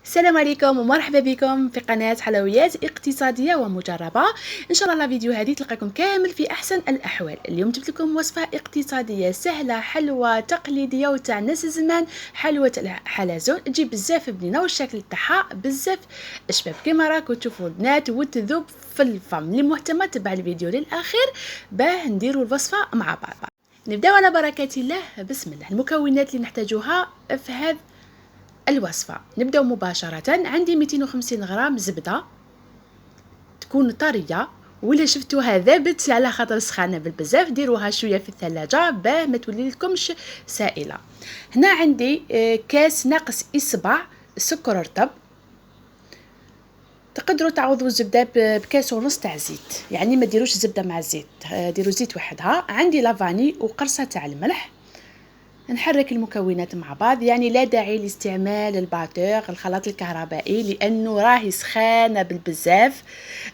السلام عليكم ومرحبا بكم في قناة حلويات اقتصادية ومجربة. ان شاء الله الفيديو هذه تلقاكم كامل في احسن الاحوال. اليوم جبت لكم وصفة اقتصادية سهلة حلوة تقليدية وتاع ناس الزمان، حلوة الحلزون. تجي بزاف بنينة والشكل تاعها بزاف شباب كما راكم تشوفوا البنات وتذوب في الفم. اللي مهتمة تبع الفيديو للاخير باه نديروا الوصفة مع بعض. نبداو على بركة الله. بسم الله. المكونات اللي نحتاجوها في هذا الوصفة نبدأ مباشرة. عندي 250 غرام زبدة تكون طرية، ولا شفتوها ذابت على خاطر سخانة بالبزاف ديروها شوية في الثلاجة باه ما تولي لكمش سائلة. هنا عندي كاس ناقص إصبع سكر رطب. تقدروا تعوضوا الزبدة بكاس ونص تاع زيت، يعني ما ديروش زبدة مع الزيت، ديروا زيت وحدها. عندي لافاني وقرصة تاع الملح. نحرك المكونات مع بعض، يعني لا داعي لاستعمال الباتور الخلاط الكهربائي لانه راهي سخانه بالبزاف.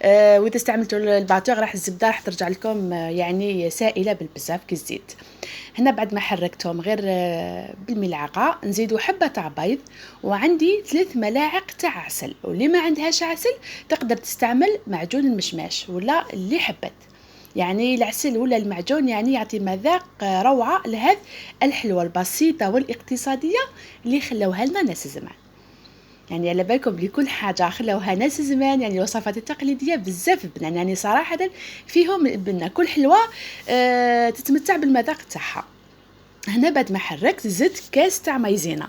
واذا استعملتوا الباتور راح الزبده راح ترجع لكم يعني سائله بالبزاف كالزيت. هنا بعد ما حركتهم غير بالملعقه نزيدوا حبه تاع بيض، وعندي 3 ملاعق تاع عسل. واللي ما عندهاش عسل تقدر تستعمل معجون المشماش ولا اللي حبت، يعني العسل ولا المعجون يعني يعطي مذاق روعة لهذه الحلوة البسيطة والاقتصادية اللي خلوها لنا ناس زمان. يعني على بالكم لكل حاجة خلوها ناس زمان، يعني الوصفات التقليدية بزاف بنان، يعني صراحة فيهم بنا كل حلوة تتمتع بالمذاق تاعها. هنا بعد ما حركت زدت كاس تاع مايزينا،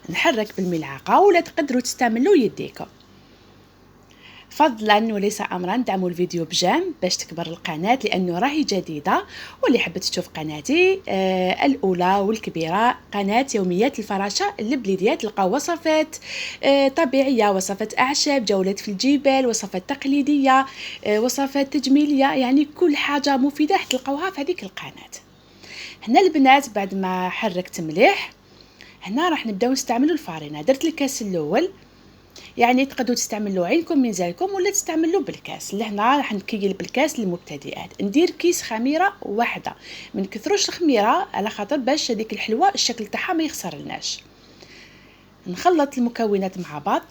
نحرك بالملعقة ولا تقدروا تستعملوا يديكم. فضلا وليس امرا دعموا الفيديو بجيم باش تكبر القناه لانه راهي جديده. واللي حبت تشوف قناتي الاولى والكبيره قناه يوميات الفراشه البليديه، تلقاو وصفات طبيعيه، وصفات اعشاب، جولات في الجبال، وصفات تقليديه، وصفات تجميليه، يعني كل حاجه مفيده تلقاوها في هذيك القناه. هنا البنات بعد ما حركت مليح هنا راح نبداو نستعملوا الفارينه. درت الكاس الاول، يعني تقدروا تستعملوا عينكم ميزانكم ولا تستعملوا بالكاس. لهنا راح نكيل بالكاس للمبتدئات. ندير كيس خميره واحده، من كثروش الخميره على خاطر باش هذيك الحلوه الشكل تاعها ما يخسر لناش. نخلط المكونات مع بعض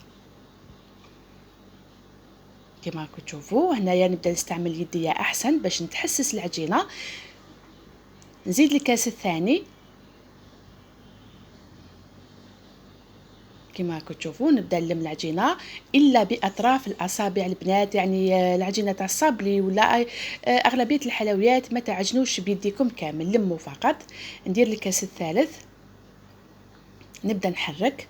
كما راكم تشوفوا. هنايا نبدا نستعمل يديا احسن باش نتحسس العجينه. نزيد الكاس الثاني كما راكم تشوفوا. نبدا نلم العجينه الا باطراف الاصابع البنات، يعني العجينه تاع الصابلي ولا اغلبيه الحلويات ما تعجنوش بيديكم كامل، لموا فقط. ندير الكاس الثالث نبدا نحرك،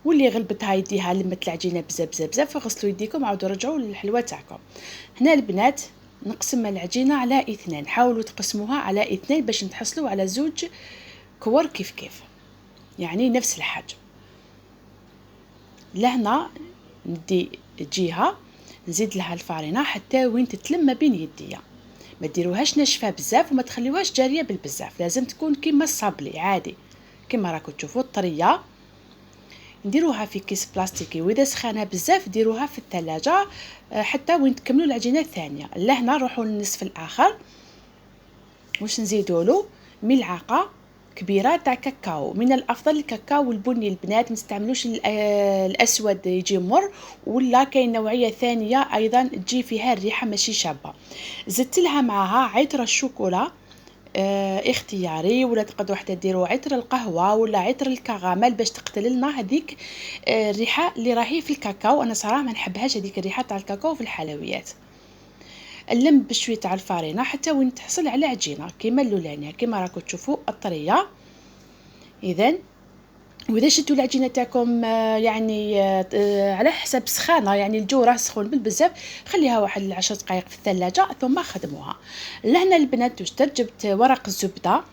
واللي غلبتها يديها لمت العجينه بزاف بزاف بزاف غسلوا يديكم عاودوا رجعوا للحلوه تاعكم. هنا البنات نقسم العجينه على 2، حاولوا تقسموها على 2 باش نتحصلوا على 2 كور كيف كيف، يعني نفس الحجم. لهنا ندي جهه نزيد لها الفارينه حتى وين تتلم ما بين يديا، ما ديروهاش ناشفه بزاف وما تخليوهاش جاريه بالبزاف، لازم تكون كيما الصابلي عادي كما راكم تشوفوا الطريه. نديروها في كيس بلاستيكي، واذا سخانه بزاف ديروها في الثلاجه حتى وين تكملوا العجينه الثانيه. لهنا نروحوا للنصف الاخر، واش نزيدوا له ملعقه كبيره تاع كاكاو. من الافضل الكاكاو البني البنات، ما تستعملوش الاسود يجي مر، ولا كاين نوعيه ثانيه ايضا تجي فيها الريحه ماشي شابه. زدت لها معها عطر الشوكولا اختياري، ولا تقدروا حتى ديروا عطر القهوه ولا عطر الكراميل باش تقتل لنا هذيك الريحه اللي راهي في الكاكاو. انا صراحه ما نحبهاش هذيك الريحه تاع الكاكاو في الحلويات. نلم بشويه تاع الفارينه حتى وين تحصل على عجينه كيما اللولانيه كيما راكم تشوفوا الطريه. اذا واذا شدتوا العجينه تاعكم يعني على حسب سخانه، يعني الجو راه سخون بالبزاف، خليها واحد 10 دقائق في الثلاجه ثم خدموها. لهنا البنات واش درت؟ جبت ورق الزبده،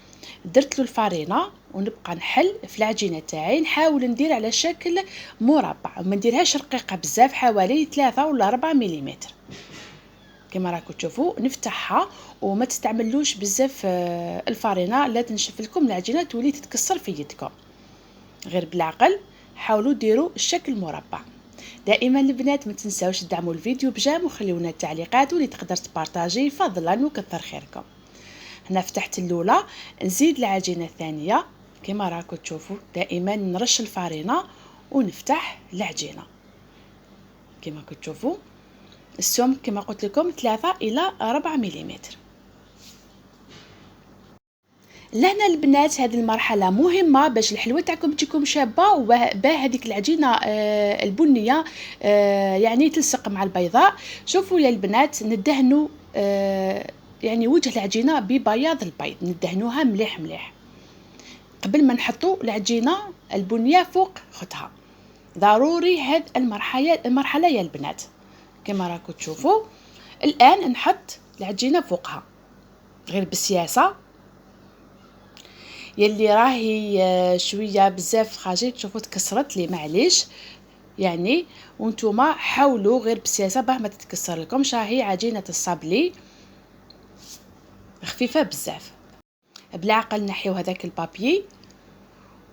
درت له الفارينه ونبقى نحل في العجينه تاعي، نحاول ندير على شكل مربع، ما نديرهاش رقيقه بزاف، حوالي 3 ولا 4 ملم كما راكم تشوفوا. نفتحها وما تستعملوش بزاف الفارينه، لا تنشف لكم العجينه تولي تتكسر في يدكم. غير بالعقل حاولوا ديروا الشكل مربع. دائما البنات ما تنساوش تدعموا الفيديو بجام وخليونا التعليقات واللي تقدر تبارطاجي فضلا وكثر خيركم. هنا فتحت الاولى، نزيد العجينه الثانيه كما راكم تشوفوا دائما نرش الفارينه ونفتح العجينه. كما كتشوفوا السمك كما قلت لكم 3 إلى 4 ملم. لهنا البنات هذه المرحله مهمه باش الحلوه تاعكم تجيكم شابه وباه هذيك العجينه البنيه يعني تلصق مع البيضاء. شوفوا يا البنات ندهنوا يعني وجه العجينه ببياض البيض، ندهنوها مليح مليح قبل ما نحطوا العجينه البنيه فوق اختها. ضروري هذه المرحله يا البنات. كما راكم تشوفوا الان نحط العجينه فوقها غير بسياسه، يلي راهي شويه بزاف خاجي تشوفوا تكسرت لي معليش يعني، وانتوما حاولوا غير بسياسه باه ما تتكسر لكمش. راهي عجينه الصابلي خفيفه بزاف. بالعقل نحيو هذاك البابي،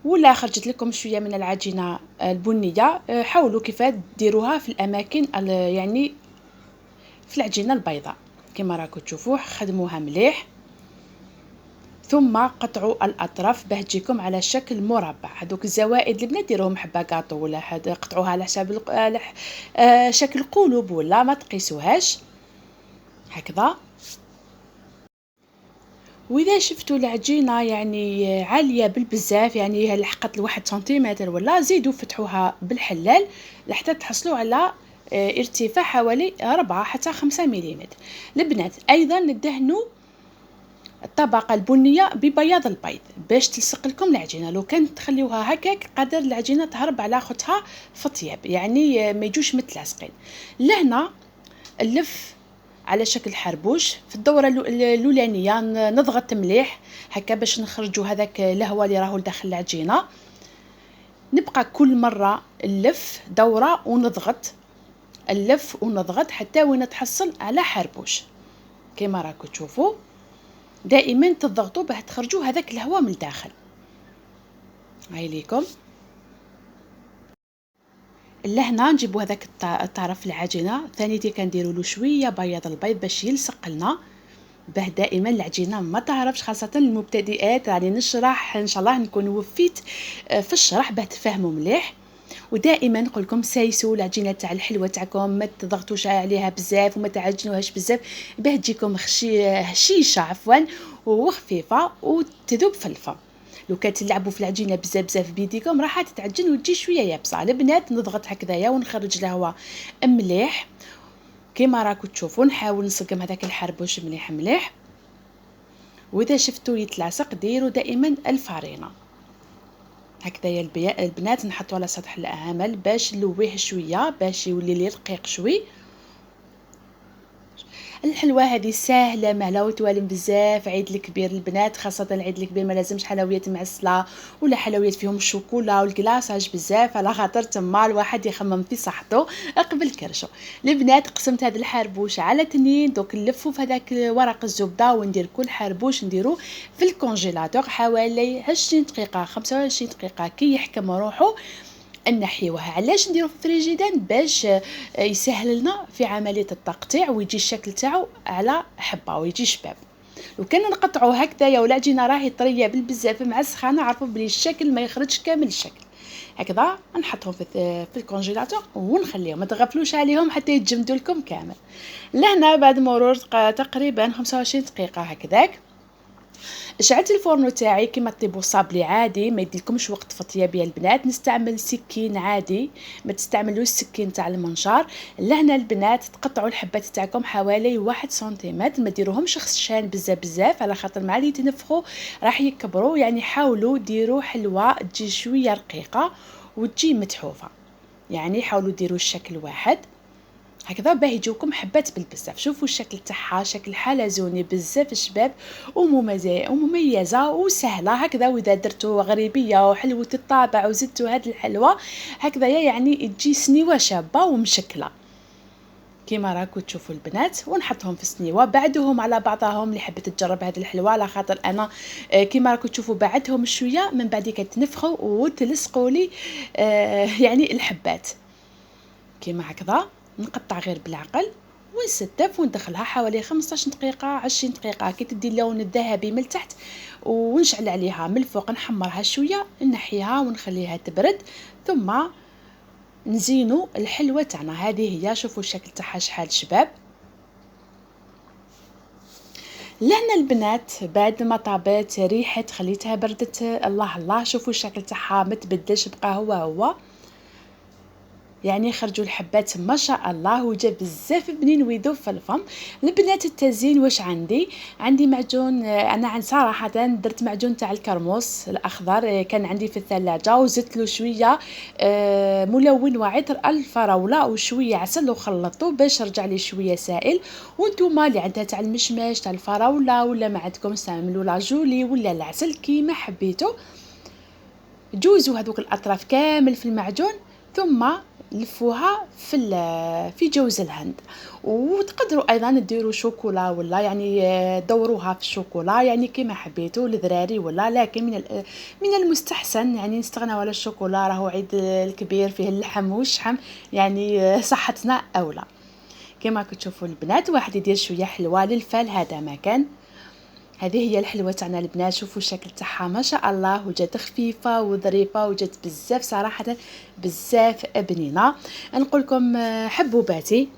ولا خرجت لكم شويه من العجينه البنيه حاولوا كيف ديروها في الاماكن يعني في العجينه البيضاء. كما راكم تشوفوا خدموها مليح، ثم قطعوا الاطراف باه تجيكم على شكل مربع. هذوك الزوائد اللي ديروهم حبه كاطو ولا قطعوها على حساب شكل قلوب ولا ما تقيسوهاش هكذا. واذا شفتوا العجينه يعني عاليه بالبزاف يعني لحقت لواحد سنتيمتر ولا، زيدوا فتحوها بالحلال لحتى تحصلوا على ارتفاع حوالي 4 حتى 5 ملم. البنات ايضا ندهنوا الطبقه البنيه ببياض البيض باش تلصق لكم العجينه. لو كان تخليوها هكاك قادر العجينه تهرب على اختها في الطياب يعني ما يجوش متلاصقين. لهنا نلف على شكل حربوش في الدوره الاولانيه نضغط مليح هكا باش نخرجوا هذاك الهواء اللي راهو داخل العجينه. نبقى كل مره نلف دوره ونضغط، نلف ونضغط حتى وين تحصل على حربوش. كما راكم تشوفوا دائما تضغطوا باه تخرجوا هذاك الهواء من الداخل. هاي ليكم لهنا نجيبوا هذاك الطرف العجينه ثانيتي كنديروا له شويه بياض البيض باش يلصق لنا، باه دائما العجينه ما تهربش خاصه المبتدئات. راني نشرح ان شاء الله نكون وفيت في الشرح باه تفهموا مليح. ودائما نقول لكم سايسوا العجينه تاع الحلوه تاعكم، ما تضغطوش عليها بزاف وما تعجنوهاش بزاف باه تجيكم هشيشه عفوا وخفيفه وتذوب في الفم. لو كانت تلعبوا في العجينه بزاف بزاف بيديكم راح تتعجن وتجي شويه يابسه. البنات نضغط هكذايا ونخرج الهواء مليح. كما راكم تشوفوا نحاول نسقم هذاك الحربوش مليح مليح. واذا شفتوا يتلاصق ديروا دائما الفارينه هكذايا البنات نحطوا على سطح العمل باش نلويه شويه باش يولي لي رقيق شوي. الحلوه هذه ساهله مهله وتوالم بزاف. عيد الكبير البنات خاصه العيد الكبير ما لازمش حلويات معسله ولا حلويات فيهم الشوكولا والكلاصاج بزاف، على خاطر تما الواحد يخمم في صحته قبل كرشو. البنات قسمت هذا الحربوش على 2، دوك نلفوا في هذاك ورق الزبده وندير كل حربوش نديرو في الكونجيلاتور حوالي 20 دقيقه 25 دقيقه كي يحكم روحه نحيوها. علاش نديرو في الفريجيدان؟ باش يسهل لنا في عمليه التقطيع ويجي الشكل تاعو على حبه ويجي شباب. لو كان نقطعوه هكذايا والعجينه راهي طريه بالبزاف معسخه نعرفوا بلي الشكل ما يخرجش كامل الشكل. هكذا نحطهم في الكونجيلاتور ونخليهم، ما تغفلوش عليهم حتى يتجمدوا لكم كامل. لهنا بعد مرور تقريبا 25 دقيقه هكذاك شعلت الفرن تاعي كما طيبوا صابلي عادي، ما يديلكمش وقت في الطياب يا البنات. نستعمل سكين عادي، ما تستعملوش السكين تاع المنشار. لهنا البنات تقطعوا الحبات تاعكم حوالي 1 سنتيمتر، ما ديروهمش خشان بزاف على خاطر مع اللي يتنفخوا راح يكبروا. يعني حاولوا ديروا حلوه تجي شويه رقيقه وتجي متحوفه، يعني حاولوا ديروا الشكل واحد هكذا باه يجوكم حبات بالبزاف. شوفوا الشكل تاعها شكل حلزوني بزاف شباب ومميزه وسهله هكذا. واذا درتوا غريبيه وحلوه الطابع وزدتوا هذه الحلوه هكذا يعني تجي سنيوه شابه ومشكله كما راكم تشوفوا البنات. ونحطهم في السنيوه بعدهم على بعضهم اللي حبت تجرب هذه الحلوه، على خاطر انا كما راكم تشوفوا بعدهم شويه من بعد كتنفخوا وتلصقوا لي يعني الحبات كما هكذا. نقطع غير بالعقل ونستف وندخلها حوالي 15 دقيقه 20 دقيقه كي تدي اللون الذهبي من تحت، ونشعل عليها من الفوق نحمرها شويه، نحيها ونخليها تبرد، ثم نزينوا الحلوه تاعنا. هذه هي، شوفوا الشكل تاعها شحال شباب. لهنا البنات بعد ما طابت ريحت خليتها بردت، الله الله شوفوا الشكل تاعها ما تبدلش، بقى هو يعني خرجوا الحبات ما شاء الله، وجا بزاف بنين ويذوب في الفم. البنات التزيين واش عندي معجون، انا عن صراحه درت معجون تاع الكرموس الاخضر كان عندي في الثلاجه، وزدت له شويه ملون وعطر الفراوله وشويه عسل وخلطته باش رجع لي شويه سائل. وانتوما اللي عندها تاع المشماش تاع الفراوله ولا ما عندكم استعملوا لاجولي ولا العسل كيما حبيتوا. جوزوا هذوك الاطراف كامل في المعجون، ثم لفوها في جوز الهند. وتقدروا ايضا ديروا شوكولا ولا يعني دوروها في الشوكولا يعني كما حبيتوا للذراري ولا، لكن من المستحسن يعني نستغناو على الشوكولا، راهو عيد الكبير فيه اللحم والشحم يعني صحتنا اولى. كما كتشوفوا البنات واحد يدير شويه حلوه للفال، هذا ما كان. هذه هي الحلوه تاعنا البنات، شوفوا الشكل تاعها ما شاء الله، وجات خفيفه وظريفه وجات بزاف صراحه بزاف بنينه. نقول لكم حبوباتي،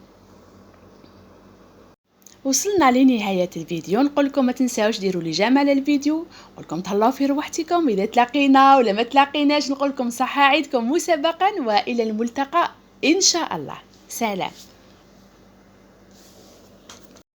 وصلنا لنهايه الفيديو. نقول لكم ما تنساوش ديروا لي جمال الفيديو، نقول لكم تهلاو في روحتكم اذا تلاقينا ولا ما تلاقيناش. نقول لكم صحه عيدكم مسبقا، والى الملتقى ان شاء الله. سلام.